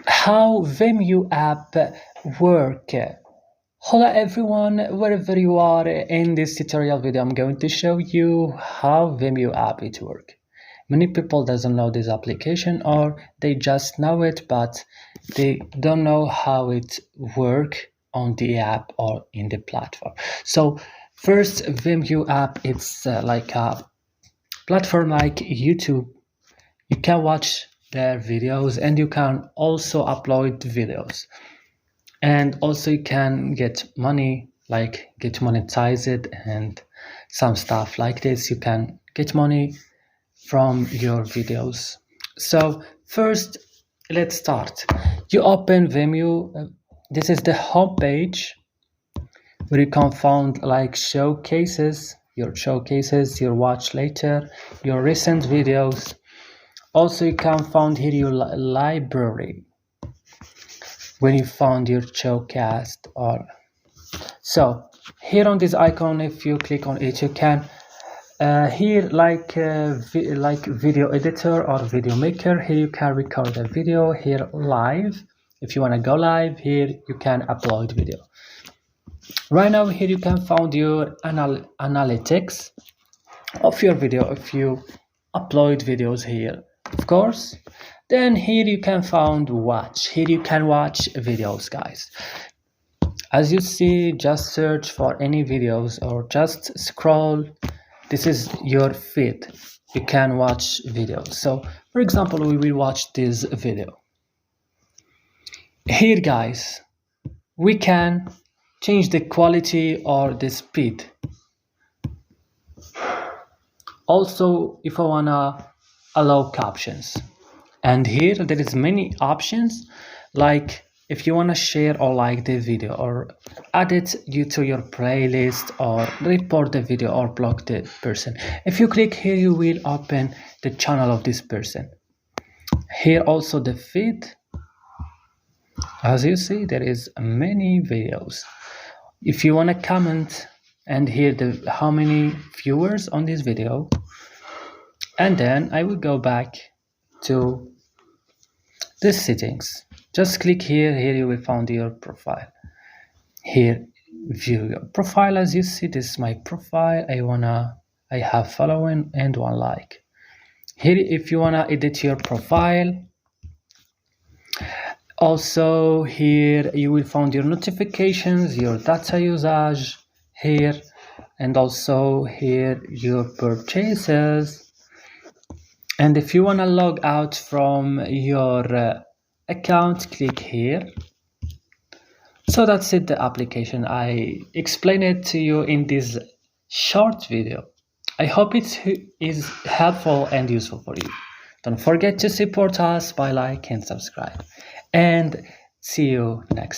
How Vimeo app work. Hello everyone, wherever you are. In this tutorial video I'm going to show you how Vimeo app it work. Many people doesn't know this application, or they just know it but they don't know how it work on the app or in the platform. So first, Vimeo app, it's like a platform like YouTube. You can watch their videos and you can also upload videos, and also you can get money, like get monetized and some stuff like this. You can get money from your videos. So first, let's start. You open Vimeo. This is the home page where you can find like showcases, your watch later, your recent videos. Also, you can find here your library when you found your showcast. Or so here on this icon, if you click on it, you can here like video editor or video maker. Here you can record a video. Here live, if you want to go live, here you can upload video. Right now here you can find your analytics of your video if you upload videos here, of course. Then here you can find watch. Here you can watch videos, guys. As you see, just search for any videos or just scroll. This is your feed. You can watch videos. So for example, we will watch this video. Here, guys, we can change the quality or the speed. Also, if I wanna allow captions, and here there is many options, like if you want to share or like the video, or add it to your playlist, or report the video, or block the person. If you click here, you will open the channel of this person. Here also the feed. As you see, there is many videos. If you want to comment, and here the how many viewers on this video, and then I will go back to the settings. Just click here. Here you will find your profile. Here, view your profile. As you see, this is my profile. I have following and 1 like. Here, if you wanna edit your profile, also here you will find your notifications, your data usage here, and also here your purchases. And if you wanna log out from your account, click here. So that's it, the application. I explained it to you in this short video. I hope it is helpful and useful for you. Don't forget to support us by like and subscribe, and see you next time.